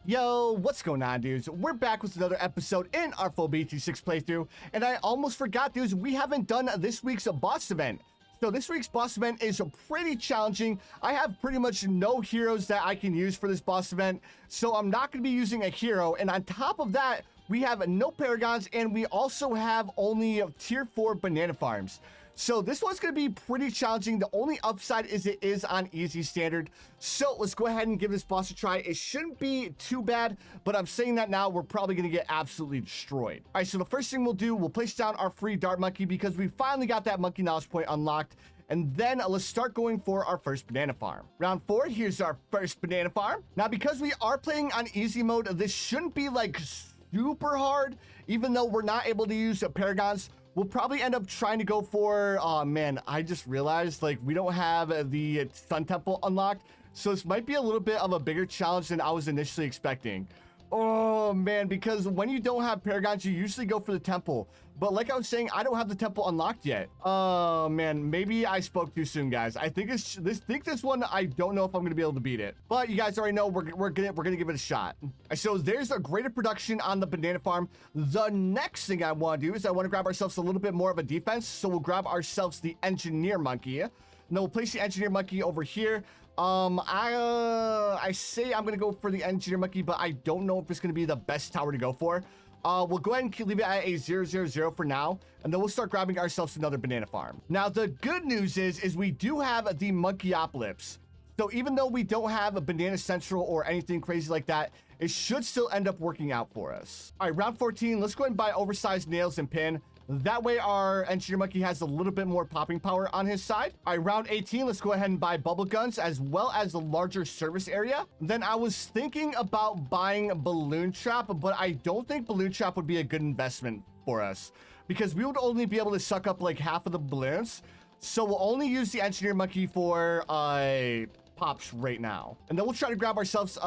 Yo, what's going on, dudes? We're back with another episode in our full BT6 playthrough, and I almost forgot, dudes, we haven't done this week's boss event. So this week's boss event is pretty challenging. I have pretty much no heroes that I can use for this boss event, so I'm not going to be using a hero, and on top of that, we have no paragons, and we also have only tier 4 banana farms. So this one's going to be pretty challenging. The only upside is it is on easy standard. So let's go ahead and give this boss a try. It shouldn't be too bad, but I'm saying that now we're probably going to get absolutely destroyed. All right, so the first thing we'll do, we'll place down our free dart monkey because we finally got that monkey knowledge point unlocked. And then let's start going for our first banana farm. Round 4, here's our first banana farm. Now, because we are playing on easy mode, this shouldn't be like super hard, even though we're not able to use paragons. We'll probably end up trying to go for, oh man, I just realized like we don't have the Sun Temple unlocked. So this might be a little bit of a bigger challenge than I was initially expecting. Oh man, because when you don't have paragons, you usually go for the temple. But like I was saying, I don't have the temple unlocked yet. Oh man, maybe I spoke too soon, guys. I think this one, I don't know if I'm gonna be able to beat it. But you guys already know we're gonna give it a shot. So there's a greater production on the banana farm. The next thing I want to do is I want to grab ourselves a little bit more of a defense. So we'll grab ourselves the engineer monkey. And then we'll place the engineer monkey over here. I say I'm gonna go for the engineer monkey, but I don't know if it's gonna be the best tower to go for. We'll go ahead and leave it at a 0-0-0 for now, and then we'll start grabbing ourselves another banana farm. Now, the good news is we do have the Monkeyopolis. So even though we don't have a Banana Central or anything crazy like that, it should still end up working out for us. All right, round 14, let's go ahead and buy oversized nails and pin. That way our engineer monkey has a little bit more popping power on his side. All right, round 18, let's go ahead and buy bubble guns as well as the larger service area. Then I was thinking about buying balloon trap, but I don't think balloon trap would be a good investment for us because we would only be able to suck up like half of the balloons. So we'll only use the engineer monkey for pops right now. And then we'll try to grab ourselves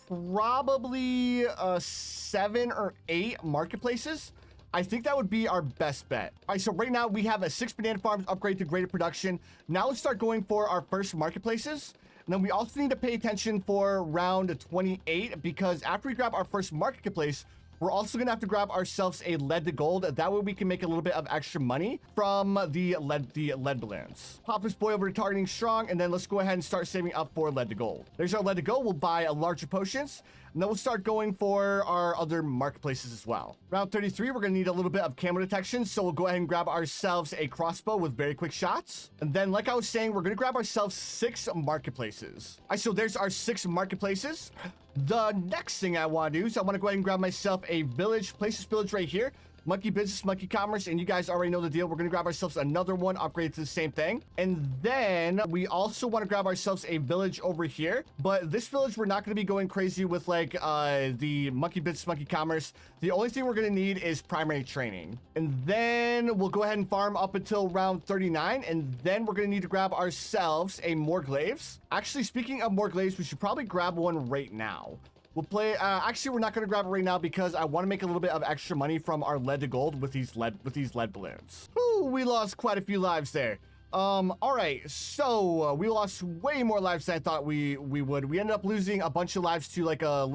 probably 7 or 8 marketplaces. I think that would be our best bet. All right, so right now we have a 6 banana farms upgrade to greater production. Now let's start going for our first marketplaces. And then we also need to pay attention for round 28 because after we grab our first marketplace, we're also gonna have to grab ourselves a lead to gold. That way we can make a little bit of extra money from the lead balloons. Pop this boy over to targeting strong, and then let's go ahead and start saving up for lead to gold. There's our lead to gold. We'll buy a larger potions, and then we'll start going for our other marketplaces as well. Round 33, we're gonna need a little bit of camo detection, so we'll go ahead and grab ourselves a crossbow with very quick shots. And then, like I was saying, we're gonna grab ourselves 6 marketplaces. All right, so there's our 6 marketplaces. The next thing I want to do is I want to go ahead and grab myself a village, place this village right here. Monkey business, monkey commerce, and you guys already know the deal. We're going to grab ourselves another one, upgrade to the same thing. And then we also want to grab ourselves a village over here. But this village, we're not going to be going crazy with like the monkey business, monkey commerce. The only thing we're going to need is primary training. And then we'll go ahead and farm up until round 39. And then we're going to need to grab ourselves a more glaives. Actually, speaking of more glaives, we should probably grab one right now. We'll play, actually, we're not going to grab it right now because I want to make a little bit of extra money from our lead to gold with these lead balloons. Ooh, we lost quite a few lives there. All right, so we lost way more lives than I thought we would. We ended up losing a bunch of lives to like a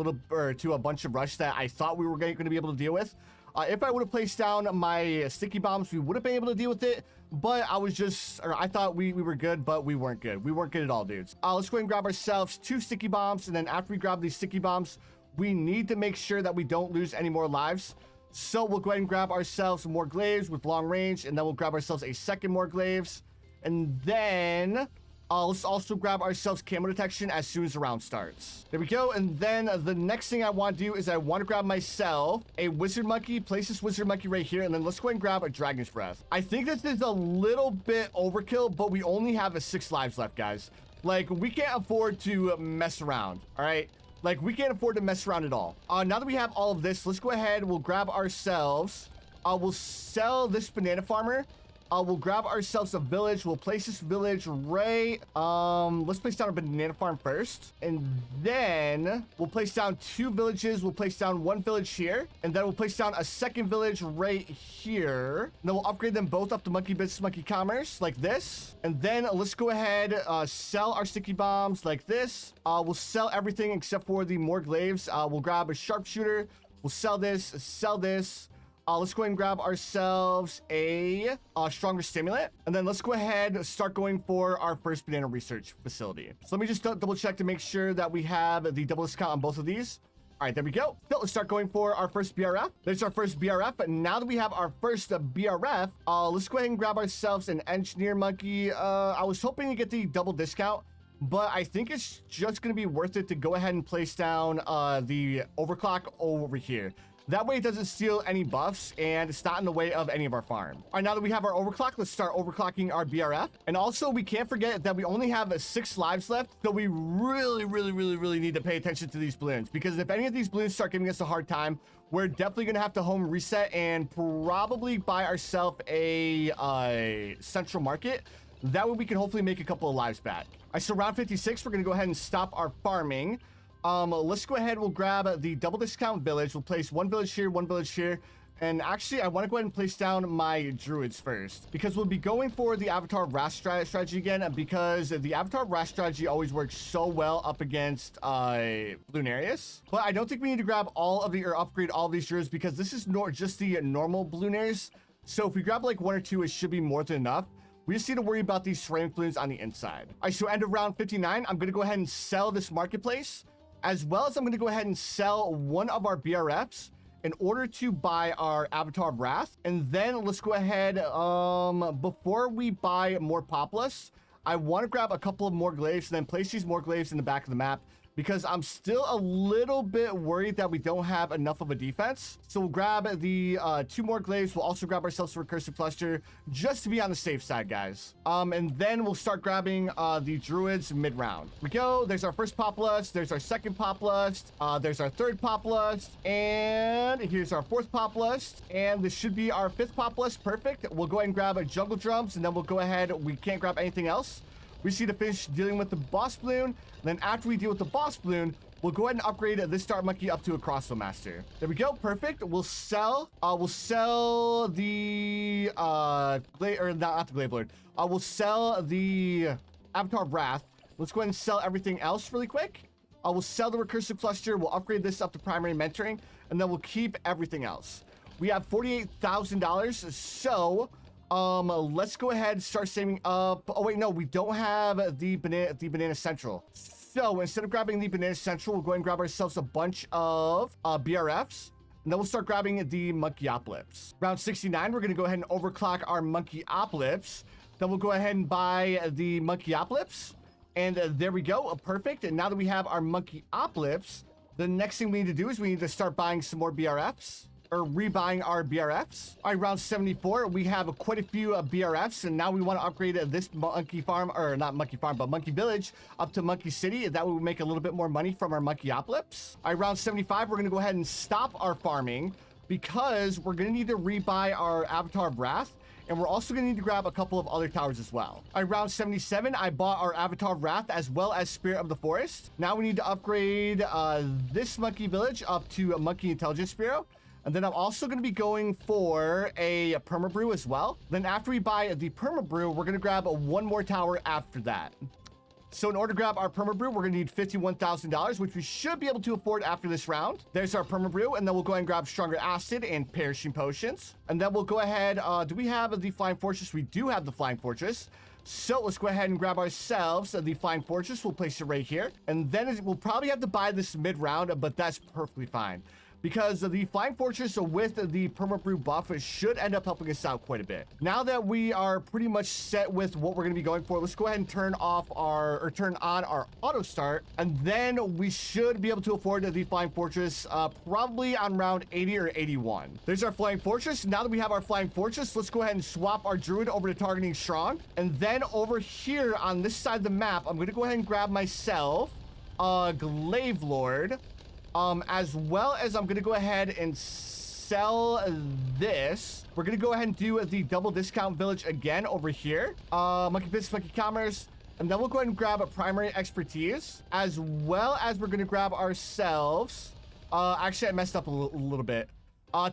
bunch of rush that I thought we were going to be able to deal with. If I would have placed down my sticky bombs, we would have been able to deal with it. But I thought we were good, but we weren't good. We weren't good at all, dudes. Let's go ahead and grab ourselves 2 sticky bombs. And then after we grab these sticky bombs, we need to make sure that we don't lose any more lives. So we'll go ahead and grab ourselves more glaives with long range. And then we'll grab ourselves a second more glaives. And then let's also grab ourselves camo detection as soon as the round starts. There we go. And then the next thing I want to do is I want to grab myself a wizard monkey, place this wizard monkey right here, and then let's go ahead and grab a dragon's breath. I think this is a little bit overkill, but we only have 6 lives left, guys. Like, we can't afford to mess around, all right? Like, we can't afford to mess around at all. Now that we have all of this, let's go ahead. We'll grab ourselves. We'll sell this banana farmer. We'll grab ourselves a village. We'll place this village right. Let's place down a banana farm first. And then we'll place down 2 villages. We'll place down 1 village here. And then we'll place down a second village right here. And then we'll upgrade them both up to monkey business, monkey commerce like this. And then let's go ahead, sell our sticky bombs like this. We'll sell everything except for the more glaives. We'll grab a sharpshooter. We'll sell this, sell this. Let's go ahead and grab ourselves a stronger stimulant. And then let's go ahead and start going for our first banana research facility. So let me just double check to make sure that we have the double discount on both of these. All right, there we go. So let's start going for our first BRF. There's our first BRF. But now that we have our first BRF, let's go ahead and grab ourselves an engineer monkey. I was hoping to get the double discount, but I think it's just going to be worth it to go ahead and place down the overclock over here. That way it doesn't steal any buffs and it's not in the way of any of our farm. All right, now that we have our overclock, let's start overclocking our BRF. And also we can't forget that we only have 6 lives left. So we really need to pay attention to these balloons, because if any of these balloons start giving us a hard time, we're definitely going to have to home reset and probably buy ourselves a central market. That way we can hopefully make a couple of lives back. All right, so round 56, we're going to go ahead and stop our farming. Let's go ahead. We'll grab the double discount village. We'll place 1 village here, 1 village here. And actually, I want to go ahead and place down my druids first, because we'll be going for the Avatar Wrath strategy again, because the Avatar Wrath strategy always works so well up against Bloonarius. But I don't think we need to grab all of the, or upgrade all of these druids, because this is just the normal Bloonarius. So if we grab like 1 or 2, it should be more than enough. We just need to worry about these ceramic balloons on the inside. All right, so end of round 59, I'm going to go ahead and sell this marketplace, as well as I'm going to go ahead and sell 1 of our BRFs in order to buy our Avatar of Wrath. And then let's go ahead, before we buy more Populus, I want to grab a couple of more glaives and then place these more glaives in the back of the map, because I'm still a little bit worried that we don't have enough of a defense. So we'll grab the 2 more glaives. We'll also grab ourselves a recursive cluster just to be on the safe side, guys. And then we'll start grabbing the druids mid-round. We go. There's our first Populus. There's our second Populus. There's our third Populus. And here's our 4th Populus. And this should be our 5th Populus. Perfect. We'll go ahead and grab a jungle drums, and then we'll go ahead. We can't grab anything else. We just need to finish dealing with the boss balloon. Then after we deal with the boss balloon, we'll go ahead and upgrade this Star Monkey up to a Crossbow Master. There we go. Perfect. We'll sell the not the Glaive Lord. We'll sell the Avatar of Wrath. Let's go ahead and sell everything else really quick. We'll sell the recursive cluster. We'll upgrade this up to primary mentoring, and then we'll keep everything else. We have $48,000. So let's go ahead and start saving up. Oh wait, no, we don't have the banana central. So instead of grabbing the banana central, we'll go ahead and grab ourselves a bunch of BRFs, and then we'll start grabbing the Monkeyopolis. Round 69, we're going to go ahead and overclock our Monkeyopolis. Then we'll go ahead and buy the Monkeyopolis, and there we go. Perfect. And now that we have our Monkeyopolis, the next thing we need to do is we need to start buying some more BRFs, or rebuying our BRFs. All right, round 74, we have quite a few BRFs, and now we want to upgrade this monkey farm, or not monkey farm, but monkey village up to monkey city. That would make a little bit more money from our Monkeyopolis. All right, round 75, we're going to go ahead and stop our farming, because we're going to need to rebuy our Avatar of Wrath, and we're also going to need to grab a couple of other towers as well. All right, round 77, I bought our Avatar of Wrath as well as Spirit of the Forest. Now we need to upgrade this monkey village up to a Monkey Intelligence Bureau. And then I'm also going to be going for a permabrew as well. Then after we buy the permabrew, we're going to grab 1 more tower after that. So in order to grab our permabrew, we're going to need $51,000, which we should be able to afford after this round. There's our permabrew, and then we'll go ahead and grab stronger acid and perishing potions. And then we'll go ahead. Do we have the Flying Fortress? We do have the Flying Fortress. So let's go ahead and grab ourselves the Flying Fortress. We'll place it right here. And then we'll probably have to buy this mid-round, but that's perfectly fine, because the Flying Fortress with the permabrew buff should end up helping us out quite a bit. Now that we are pretty much set with what we're going to be going for, let's go ahead and turn on our auto start, and then we should be able to afford the Flying Fortress probably on round 80 or 81. There's our Flying Fortress. Now that we have our Flying Fortress, let's go ahead and swap our Druid over to targeting strong. And then over here on this side of the map, I'm going to go ahead and grab myself a Glaive Lord. As well as I'm going to go ahead and sell this. We're gonna go ahead and do the double discount village again over here. Monkey business, monkey commerce. And then we'll go ahead and grab a primary expertise, as well as we're gonna grab ourselves. Actually, I messed up a little bit.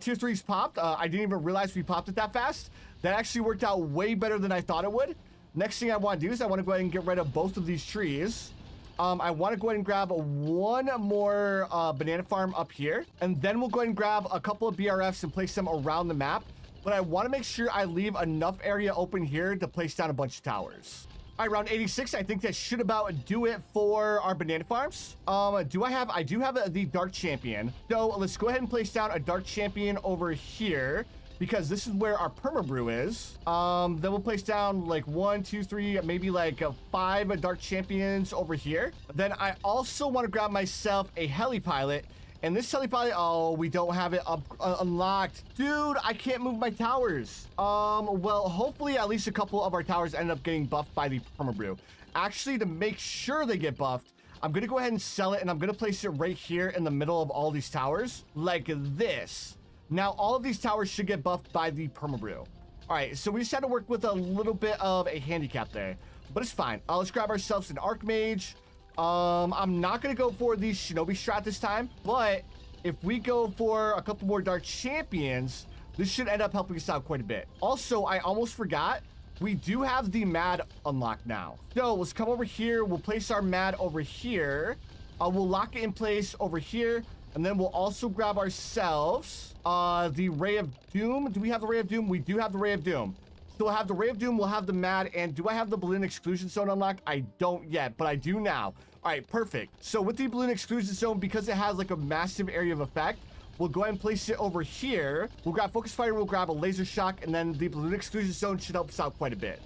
Tier 3's popped. I didn't even realize we popped it that fast. That actually worked out way better than I thought it would. Next thing I want to do is I want to go ahead and get rid of both of these trees. I want to go ahead and grab one more banana farm up here. And then we'll go ahead and grab a couple of BRFs and place them around the map. But I want to make sure I leave enough area open here to place down a bunch of towers. All right, round 86. I think that should about do it for our banana farms. I do have the dark champion. So let's go ahead and place down a dark champion over here, because this is where our perma brew is. Then we'll place down like 1, 2, 3, maybe like 5 dark champions over here. Then I also want to grab myself a heli pilot. And this heli pilot, oh, we don't have it unlocked. Dude, I can't move my towers. Well, hopefully at least a couple of our towers end up getting buffed by the perma brew. Actually, to make sure they get buffed, I'm gonna go ahead and sell it, and I'm gonna place it right here in the middle of all these towers, like this. Now, all of these towers should get buffed by the permabrew. All right, so we just had to work with a little bit of a handicap there, but it's fine. Let's grab ourselves an Archmage. I'm not going to go for the Shinobi strat this time, but if we go for a couple more Dark Champions, this should end up helping us out quite a bit. Also, I almost forgot, we do have the Mad unlocked now. So let's come over here. We'll place our Mad over here. We'll lock it in place over here. And then we'll also grab ourselves the Ray of Doom. Do we have the Ray of Doom? We do have the Ray of Doom. So we'll have the Ray of Doom, we'll have the Mad, and do I have the Balloon Exclusion Zone unlocked? I don't yet, but I do now. All right, perfect. So with the Balloon Exclusion Zone, because it has like a massive area of effect, we'll go ahead and place it over here. We'll grab Focus Fire, we'll grab a Laser Shock, and then the Balloon Exclusion Zone should help us out quite a bit.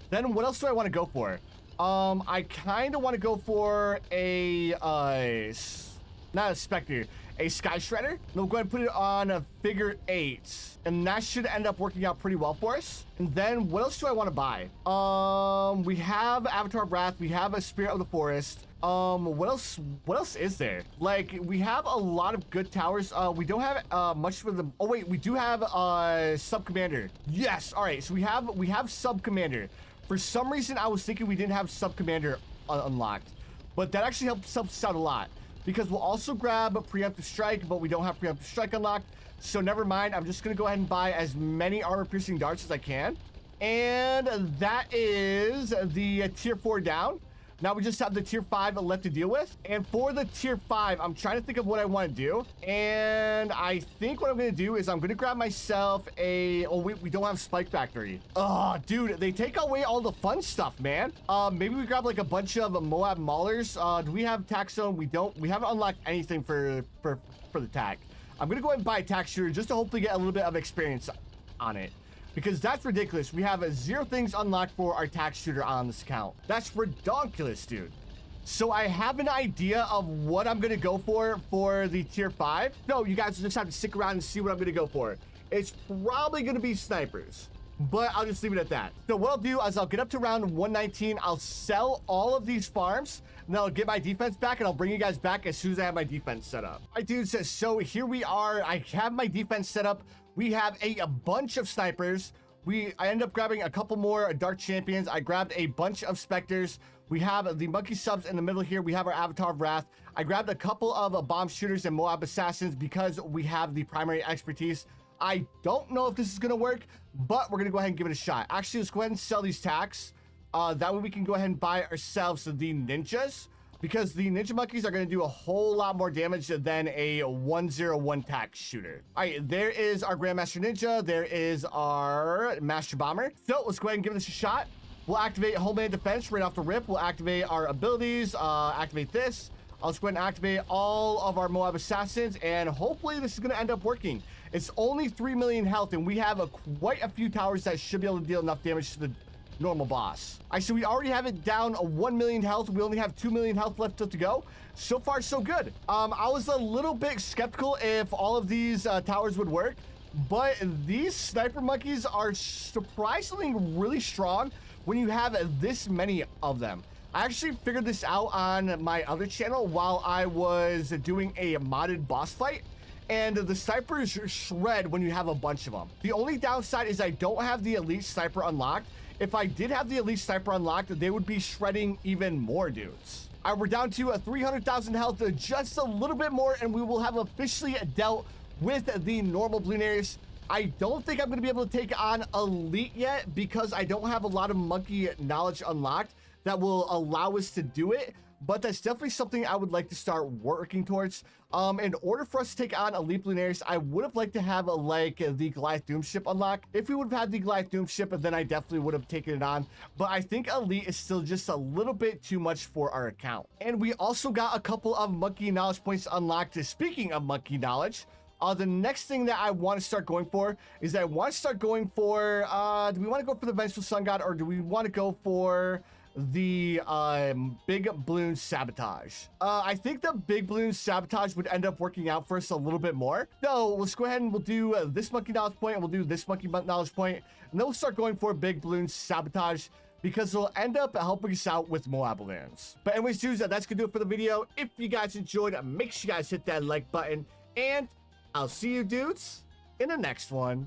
Then what else do I want to go for? I kind of want to go for a, not a Spectre, a Sky Shredder. And we'll go ahead and put it on a figure 8. And that should end up working out pretty well for us. And then what else do I want to buy? We have Avatar of Wrath. We have a Spirit of the Forest. What else is there? Like, we have a lot of good towers. We don't have much for them. Oh wait, we do have Sub Commander. Yes. All right, so we have Sub Commander. For some reason, I was thinking we didn't have Sub Commander unlocked, but that actually helps us out a lot, because we'll also grab a Preemptive Strike, but we don't have Preemptive Strike unlocked. So never mind. I'm just going to go ahead and buy as many armor-piercing darts as I can. And that is the tier 4 down. Now we just have the tier 5 left to deal with. And for the tier 5, I'm trying to think of what I want to do. And I think what I'm going to do is I'm going to grab myself a... Oh, we don't have Spike Factory. Oh, dude, they take away all the fun stuff, man. Maybe we grab like a bunch of Moab Maulers. Do we have Tax Zone? We don't. We haven't unlocked anything for the tack. I'm going to go ahead and buy a Tax Shooter just to hopefully get a little bit of experience on it, because that's ridiculous. We have 0 things unlocked for our Tax Shooter on this account. That's redonkulous, dude. So I have an idea of what I'm going to go for the tier 5. No, you guys just have to stick around and see what I'm going to go for. It's probably going to be snipers, but I'll just leave it at that. So what I'll do is I'll get up to round 119. I'll sell all of these farms, and then I'll get my defense back, and I'll bring you guys back as soon as I have my defense set up. All right, dudes, so here we are. I have my defense set up. We have a bunch of snipers. I end up grabbing a couple more Dark Champions. I grabbed a bunch of Specters. We have the Monkey Subs in the middle here. We have our Avatar of Wrath. I grabbed a couple of Bomb Shooters and Moab Assassins because we have the primary expertise. I don't know if this is going to work, but we're going to go ahead and give it a shot. Actually, let's go ahead and sell these tacks. That way we can go ahead and buy ourselves the Ninjas, because the Ninja Monkeys are going to do a whole lot more damage than a 101 tack shooter. All right, there is our Grandmaster Ninja. There is our Master Bomber. So let's go ahead and give this a shot. We'll activate Homeland Defense right off the rip. We'll activate our abilities, activate this. Let's go ahead and activate all of our Moab Assassins, and hopefully this is going to end up working. It's only 3 million health, and we have quite a few towers that should be able to deal enough damage to the normal boss. So we already have it down 1 million health. We only have 2 million health left to go. So far, so good. I was a little bit skeptical if all of these towers would work, but these sniper monkeys are surprisingly really strong when you have this many of them. I actually figured this out on my other channel while I was doing a modded boss fight, and the snipers shred when you have a bunch of them. The only downside is I don't have the elite sniper unlocked. If I did have the elite sniper unlocked, they would be shredding even more dudes. All right, we're down to 300,000 health, just a little bit more, and we will have officially dealt with the normal Bloonarius. I don't think I'm going to be able to take on elite yet because I don't have a lot of monkey knowledge unlocked that will allow us to do it. But that's definitely something I would like to start working towards. In order for us to take on elite Bloonarius, I would have liked to have like the Goliath Doom ship unlocked. If we would have had the Goliath Doom ship, then I definitely would have taken it on. But I think elite is still just a little bit too much for our account. And we also got a couple of monkey knowledge points unlocked. Speaking of monkey knowledge, the next thing that I want to start going for is I want to start going for, do we want to go for the Vengeful Sun God, or do we want to go for the big balloon sabotage? I think the big balloon sabotage would end up working out for us a little bit more. So let's go ahead and we'll do this monkey knowledge point, and we'll do this monkey knowledge point, and then we'll start going for big balloon sabotage because it'll end up helping us out with Moab balloons. But anyways, dudes, that's gonna do it for the video. If you guys enjoyed, make sure you guys hit that like button, and I'll see you dudes in the next one.